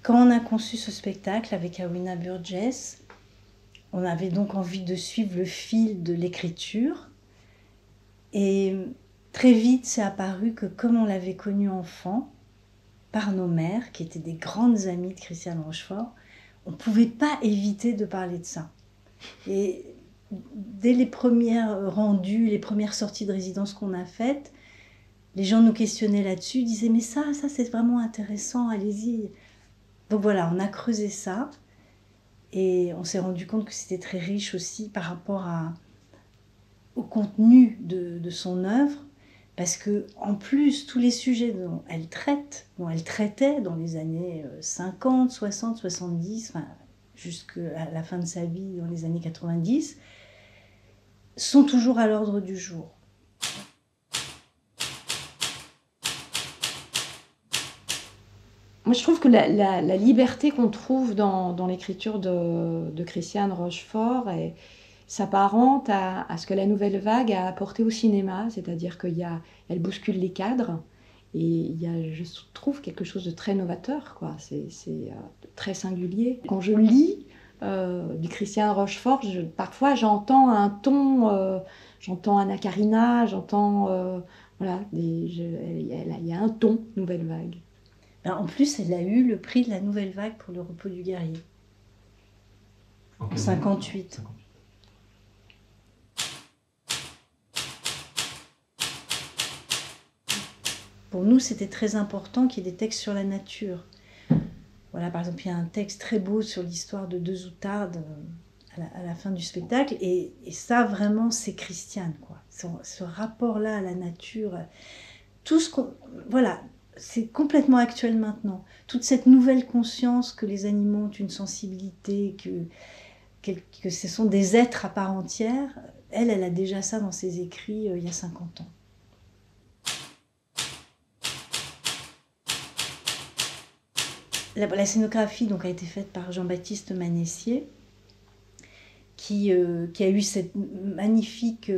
quand on a conçu ce spectacle avec Awina Burgess, on avait donc envie de suivre le fil de l'écriture. Et très vite, c'est apparu que comme on l'avait connu enfant, par nos mères, qui étaient des grandes amies de Christiane Rochefort, on ne pouvait pas éviter de parler de ça. Et dès les premières rendus, les premières sorties de résidence qu'on a faites, les gens nous questionnaient là-dessus, disaient « mais ça c'est vraiment intéressant, allez-y ». Donc voilà, on a creusé ça et on s'est rendu compte que c'était très riche aussi par rapport au contenu de son œuvre, parce que en plus, tous les sujets dont elle traitait dans les années 50, 60, 70, enfin, jusqu'à la fin de sa vie, dans les années 90, sont toujours à l'ordre du jour. Moi, je trouve que la liberté qu'on trouve dans l'écriture de Christiane Rochefort s'apparente à ce que la Nouvelle Vague a apporté au cinéma, c'est-à-dire qu'elle bouscule les cadres, et il y a, je trouve, quelque chose de très novateur, quoi. C'est très singulier. Quand je lis du Christiane Rochefort, parfois j'entends un ton, j'entends Anna Karina, j'entends... voilà, il y a un ton Nouvelle Vague. En plus, elle a eu le prix de la Nouvelle Vague pour Le Repos du Guerrier, en 58. Pour nous, c'était très important qu'il y ait des textes sur la nature. Voilà, par exemple, il y a un texte très beau sur l'histoire de deux outardes à la fin du spectacle, et ça, vraiment, c'est Christiane, quoi. Ce rapport-là à la nature, tout ce qu'on... Voilà, c'est complètement actuel maintenant. Toute cette nouvelle conscience que les animaux ont une sensibilité, que ce sont des êtres à part entière, elle a déjà ça dans ses écrits il y a 50 ans. La scénographie donc, a été faite par Jean-Baptiste Manessier, qui a eu cette magnifique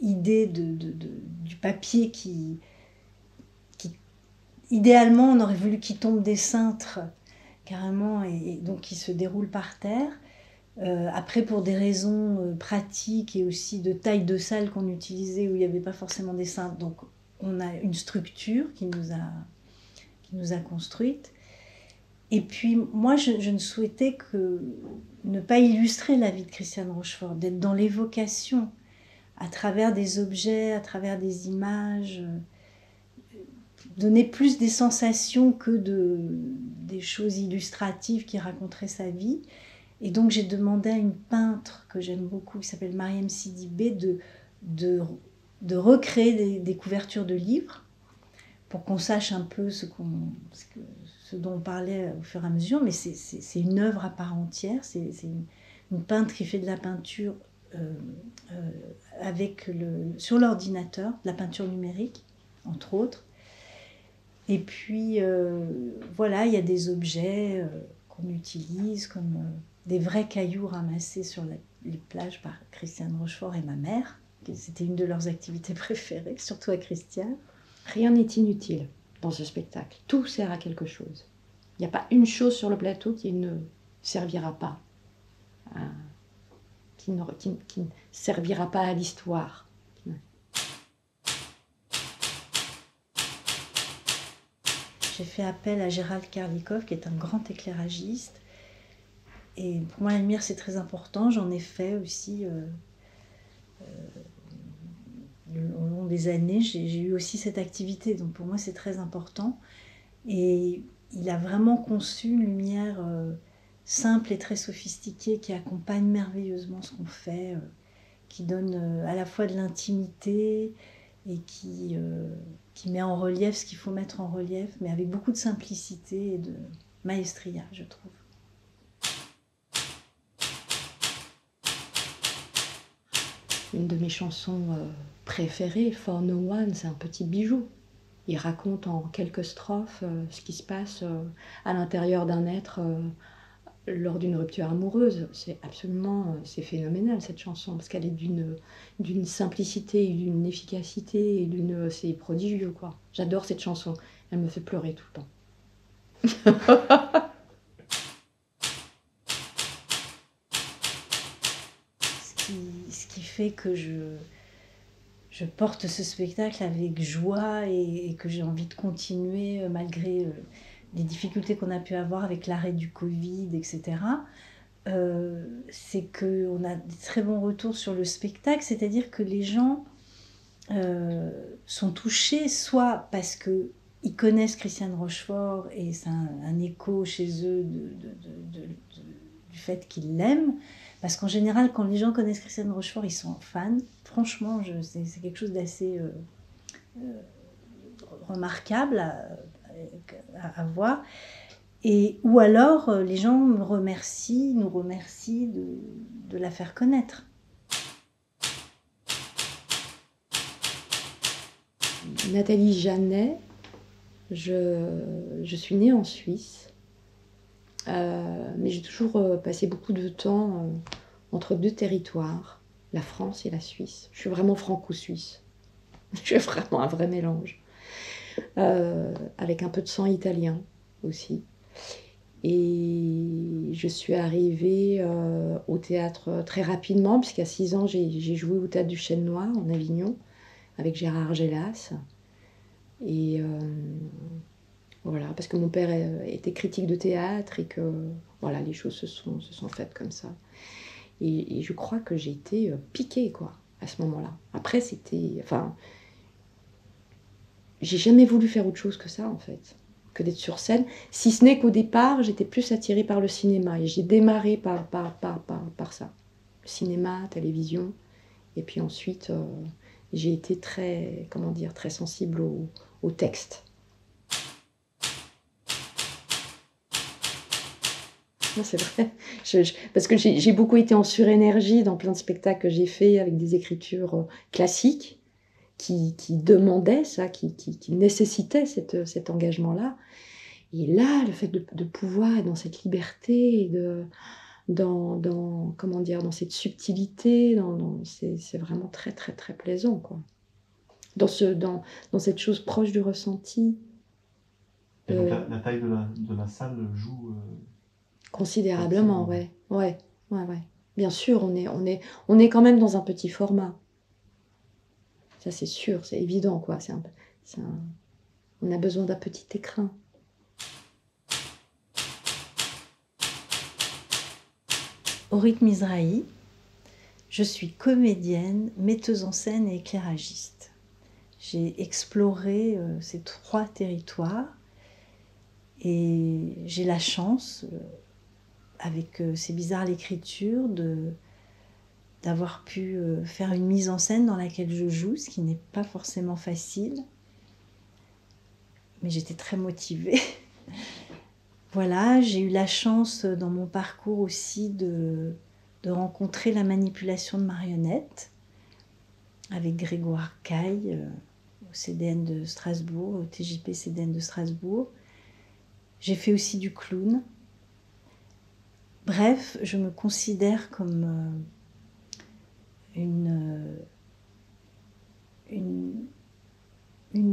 idée du papier qui, idéalement, on aurait voulu qu'il tombe des cintres, carrément, et donc qui se déroule par terre. Après, pour des raisons pratiques et aussi de taille de salle qu'on utilisait, où il n'y avait pas forcément des cintres, donc on a une structure qui nous a construite. Et puis, moi, je ne souhaitais que ne pas illustrer la vie de Christiane Rochefort, d'être dans l'évocation, à travers des objets, à travers des images, donner plus des sensations que des choses illustratives qui raconteraient sa vie. Et donc, j'ai demandé à une peintre que j'aime beaucoup, qui s'appelle Mariam Sidibé, de recréer des couvertures de livres, pour qu'on sache un peu ce dont on parlait au fur et à mesure, mais c'est une œuvre à part entière. C'est une peintre qui fait de la peinture sur l'ordinateur, de la peinture numérique, entre autres. Et puis, voilà, il y a des objets qu'on utilise, comme des vrais cailloux ramassés sur les plages par Christiane Rochefort et ma mère. C'était une de leurs activités préférées, surtout à Christiane. Rien n'est inutile dans ce spectacle. Tout sert à quelque chose. Il n'y a pas une chose sur le plateau qui ne servira pas, qui ne servira pas à l'histoire. J'ai fait appel à Gérald Karlikov, qui est un grand éclairagiste. Et pour moi, la lumière, c'est très important. J'en ai fait aussi... au long des années, j'ai eu aussi cette activité, donc pour moi c'est très important. Et il a vraiment conçu une lumière simple et très sophistiquée qui accompagne merveilleusement ce qu'on fait, qui donne à la fois de l'intimité et qui met en relief ce qu'il faut mettre en relief, mais avec beaucoup de simplicité et de maestria, je trouve. Une de mes chansons préférées, For No One, c'est un petit bijou. Il raconte en quelques strophes ce qui se passe à l'intérieur d'un être lors d'une rupture amoureuse. C'est absolument, c'est phénoménal cette chanson, parce qu'elle est d'une simplicité, d'une efficacité, c'est prodigieux, quoi. J'adore cette chanson, elle me fait pleurer tout le temps. ce qui fait que je porte ce spectacle avec joie et que j'ai envie de continuer malgré les difficultés qu'on a pu avoir avec l'arrêt du Covid, etc. C'est qu'on a des très bons retours sur le spectacle, c'est-à-dire que les gens sont touchés soit parce qu'ils connaissent Christiane Rochefort et c'est un écho chez eux du fait qu'ils l'aiment, parce qu'en général quand les gens connaissent Christiane Rochefort ils sont fans, franchement c'est quelque chose d'assez remarquable à voir. Ou alors les gens nous remercient de la faire connaître. Nathalie Janet, je suis née en Suisse, mais j'ai toujours passé beaucoup de temps entre deux territoires, la France et la Suisse. Je suis vraiment franco-suisse. Je suis vraiment un vrai mélange, avec un peu de sang italien aussi. Et je suis arrivée au théâtre très rapidement, puisqu'à 6 ans, j'ai joué au théâtre du Chêne Noir en Avignon, avec Gérard Gélas. Et voilà, parce que mon père était critique de théâtre et que voilà, les choses se sont faites comme ça. Et je crois que j'ai été piquée, quoi, à ce moment-là. Après, enfin, j'ai jamais voulu faire autre chose que ça, en fait, que d'être sur scène, si ce n'est qu'au départ, j'étais plus attirée par le cinéma. Et j'ai démarré par ça. Le cinéma, télévision. Et puis ensuite, j'ai été très, comment dire, très sensible au texte. Non, c'est vrai. Parce que j'ai beaucoup été en surénergie dans plein de spectacles que j'ai faits avec des écritures classiques qui demandaient ça, qui nécessitaient cet engagement-là. Et là, le fait de pouvoir être dans cette liberté, comment dire, dans cette subtilité, c'est vraiment très, très, très plaisant, quoi. Dans cette chose proche du ressenti. Et donc la taille de la salle joue considérablement, ouais. Bien sûr, on est quand même dans un petit format. Ça, c'est sûr, c'est évident, quoi. On a besoin d'un petit écrin. Orit Mizrahi, je suis comédienne, metteuse en scène et éclairagiste. J'ai exploré ces 3 territoires et j'ai la chance, avec C'est bizarre l'écriture, d'avoir pu faire une mise en scène dans laquelle je joue, ce qui n'est pas forcément facile. Mais j'étais très motivée. Voilà, j'ai eu la chance dans mon parcours aussi de rencontrer la manipulation de marionnettes avec Grégoire Caille au CDN de Strasbourg, au TJP CDN de Strasbourg. J'ai fait aussi du clown. Bref, je me considère comme une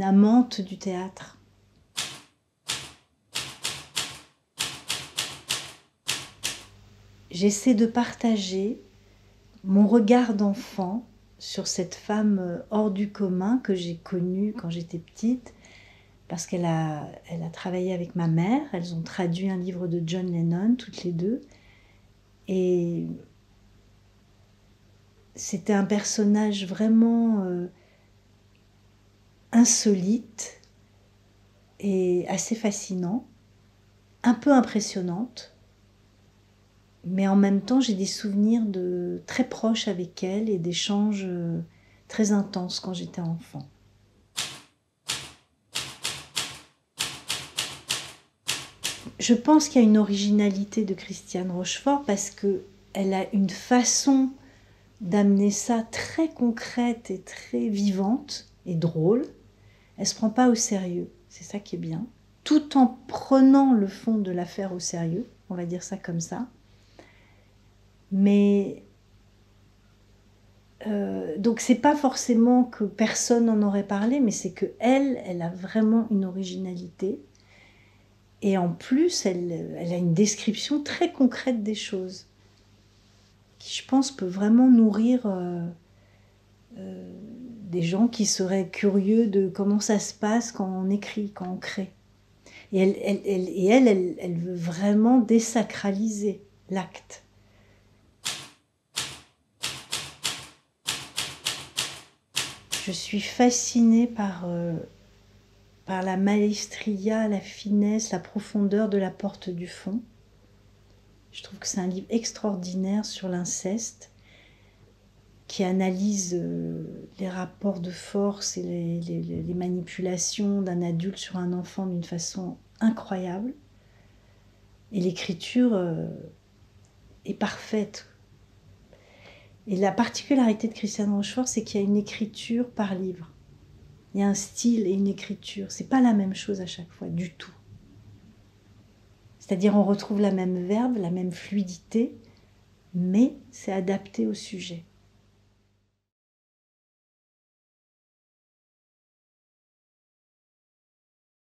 amante du théâtre. J'essaie de partager mon regard d'enfant sur cette femme hors du commun que j'ai connue quand j'étais petite, parce qu'elle a travaillé avec ma mère. Elles ont traduit un livre de John Lennon, toutes les deux. Et c'était un personnage vraiment insolite et assez fascinant, un peu impressionnante. Mais en même temps, j'ai des souvenirs très proches avec elle et d'échanges très intenses quand j'étais enfant. Je pense qu'il y a une originalité de Christiane Rochefort parce qu'elle a une façon d'amener ça très concrète et très vivante et drôle. Elle ne se prend pas au sérieux, c'est ça qui est bien, tout en prenant le fond de l'affaire au sérieux, on va dire ça comme ça. Mais donc c'est pas forcément que personne n'en aurait parlé, mais c'est que elle a vraiment une originalité. Et en plus, elle a une description très concrète des choses. qui, je pense, peut vraiment nourrir des gens qui seraient curieux de comment ça se passe quand on écrit, quand on crée. Et elle veut vraiment désacraliser l'acte. Je suis fascinée par la maestria, la finesse, la profondeur de La Porte du Fond. Je trouve que c'est un livre extraordinaire sur l'inceste, qui analyse les rapports de force et les manipulations d'un adulte sur un enfant d'une façon incroyable. Et l'écriture est parfaite. Et la particularité de Christiane Rochefort, c'est qu'il y a une écriture par livre. Il y a un style et une écriture. C'est pas la même chose à chaque fois, du tout. C'est-à-dire on retrouve la même verbe, la même fluidité, mais c'est adapté au sujet.